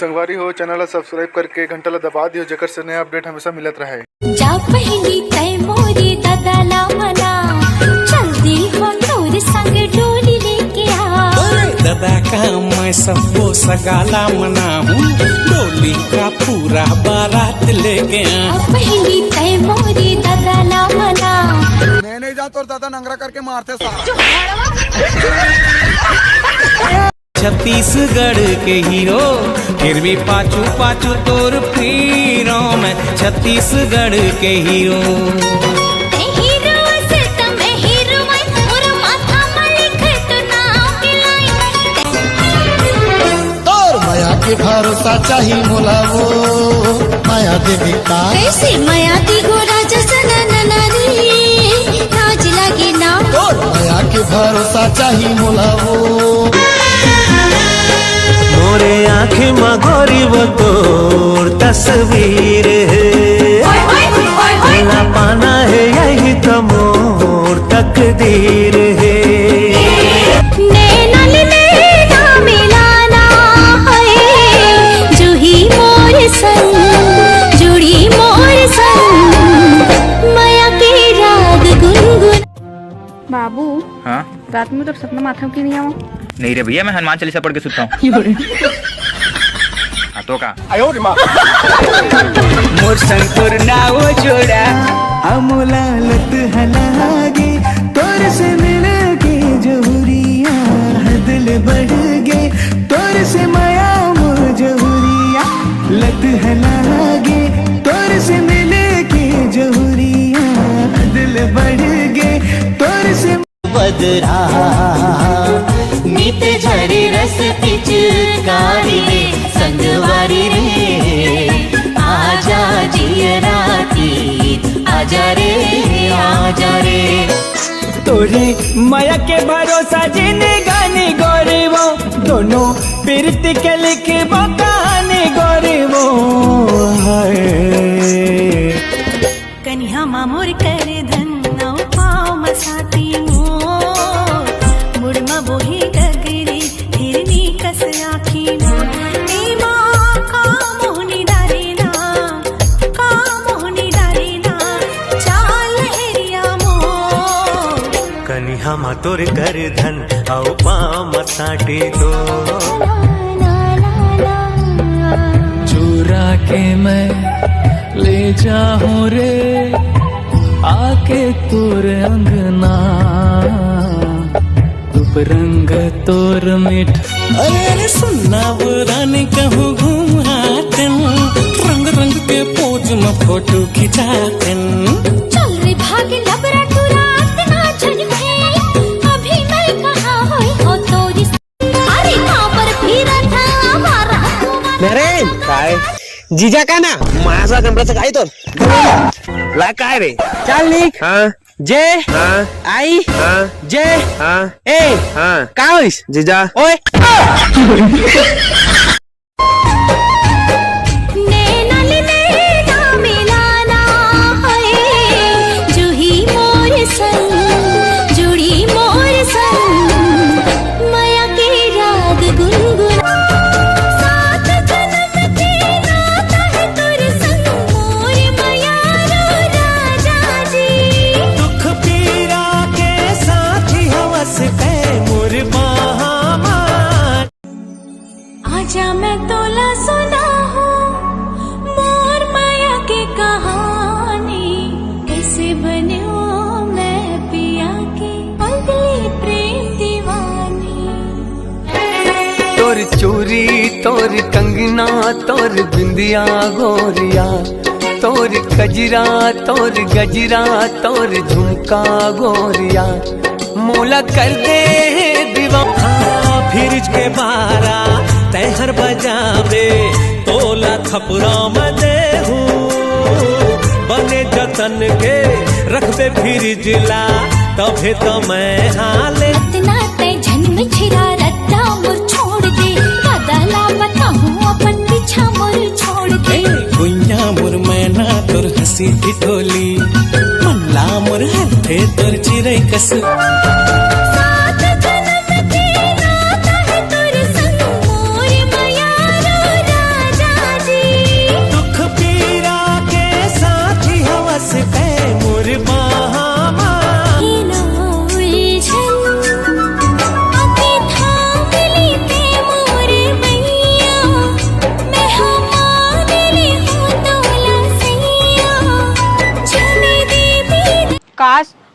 संगवारी हो channel subscribe करके घंटा ला दबा दियो जेकर से नया अपडेट हमेशा मिलत रहे। जा पहली तय मोरी दादा मना जल्दी हो तोर संग डोली लेके आ। दादा का मैं सबको सगाला मना हूँ, डोली का पूरा बारात ले गया। पहली तय मोरी दादा मना नहीं जा तो दादा नंगरा करके मारते छत्तीसगढ़ के हीरो फिर भी पाचू पाचू तोर पीरो में छत्तीसगढ़ के हीरो। भरोसा चाहिए मोला वो माया देवी का कैसे माया दी गोरा जसन ननरी राज लगे ना माया के भरोसा चाहिए मोला वो। मोरे आँखें में गोरी वो तोर तस्वीर है, मिला पाना है यही तो मोर तकदीर है। बाबू हाँ रात में तो सपना माथा क्यों नहीं आवा? नहीं रे भैया, मैं हनुमान चालीसा पढ़ के सुता हूँ। तो का मोर संतुर नाव जोड़ा अमोला लत हलागे तोर से मिलके जहुरिया दिल बढ़ गए तोर से माया मोर जहुरिया लत हलागे तोर से मिलके जहुरिया दिल बढ़ गए तोर से बदरा नीत झरी रस पिचकारी रे संगवारी रे आजा जिया राती आजा रे तोरे माया के भरोसा जिने गाने गोरे वो दोनों पीरती के लिखे वो कहानी गोरे वो। कन्या मामोर कर धन नौ पाव मसाती मुड़मा बोही गगरी हिरनी कस आखी ए माँ का मोहनी डारेना चाल हेरिया मोर कनिहा मा तोर कर धन औ पाम साटे दो। चुरा के मैं ले जाऊं रे आके तोर अंगना रूप रंग तोर मिठ। अरे सुनना बुरानी कहूँ घूमातन रंग रंग के पोज में फोटो खिंचातन। चल रे भाग लबरा टुरात ना झनके अभी मैं कहाँ हो तोरी अरे कहाँ पर फिरा था हमारा मेरे काय जीजा का ना माझा कमराचं काय तो ला काय रे चल निक हाँ जे हाँ आई हाँ जे हाँ ए हाँ काय होईस जीजा ओए आजा मैं तोला सुना हूँ मोर माया के कहानी कैसे बन्यो मैं पिया के पगली प्रेम दीवानी। तोर चोरी तोर कंगना तोर बिंदिया गोरिया तोर कजरा तोर गजरा तोर झुमका गोरिया मोला कर दे दीवाना। फिर के बारा तैहर बजावे तोला थपरा में दे बने जतन के रखबे फिर जिला तभे तो मैं हाले इतना तय जन्म छिरा रद्दा मुर छोड़ दे बदला बताऊं अपन पीछा मुर छोड़ दे। गुइया मुर मैना तोर हंसी ठिठोली मल्ला मुर हथे तोर चिरै कस।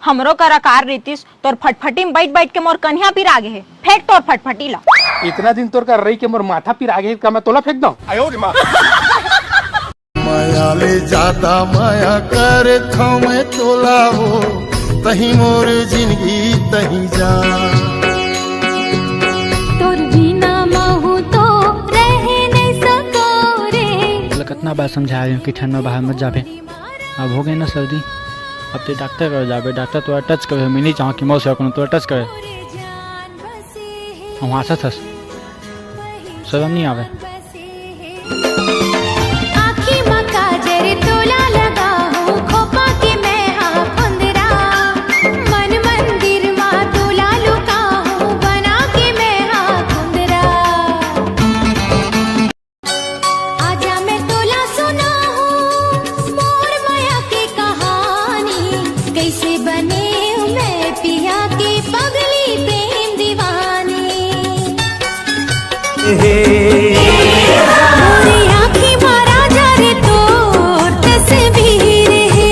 हमरो कर आकार रीतिस तोर फटफटी में बैठ बैठ के मोर कन्या पिर आगे है, फेंक तोर फटफटी ला। इतना दिन तोर कर रही के मोर माथा पिर आगे का मैं तोला फेंक दूं। माया ले जाता माया कर मैं तोला हो तही मोर जिंदगी तही जा तोर बिना महू तो रह नहीं सको रे। कितना बार समझा रही हूँ कि ठंड में बाहर मत जाबे, अब हो गई ना सर्दी, अब तो डॉक्टर कर जाबे, डॉक्टर तो टच करे, मैं नहीं चाहूँ कि मौत से तो टच करे, हम हंसत हंस शर्म नहीं आवे। आँखी में काजर तोला लगा हूँ खोपा के मैं हाँ फुंदरा, मन मंदिर में तोला लुका हूँ बना के मैं हाँ फुंदरा। आजा मैं तोला सुना हूँ मोर माया की कहानी, कैसे बने हूँ मैं पिया की पगली प्रेम दीवानी। मोरी आँखी मारा जा रे तोर तस्वीर है,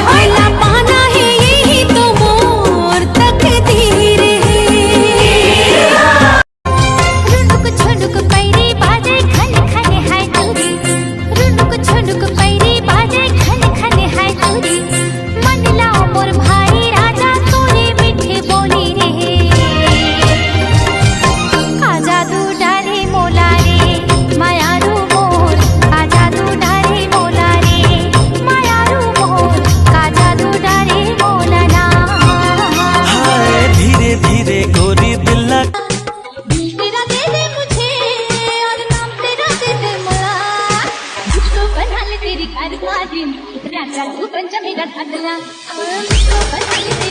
मिला पाना है यही तो मोर तकदीर है। रुनुक छुनुक पैरी बाजे खन खन है दूरी, रुनुक छुनुक पैरी बाजे खन खन है दूरी, मन लाओ मोर भाई राजा तोरे मीठे बोली रे। आजा तू डारे मोला रे मायारू मोर, आजा तू डारे मोला रे मायारू मोर, आजा तू डारे मोला ना। धीरे धीरे गोरी दिल दिल तेरा दे दे मुझे और नाम तेरा दे दे मला, मुझको बना ले तेरी कारवानी, राजा तू बन जा मेरा धगला, मुझको बना ले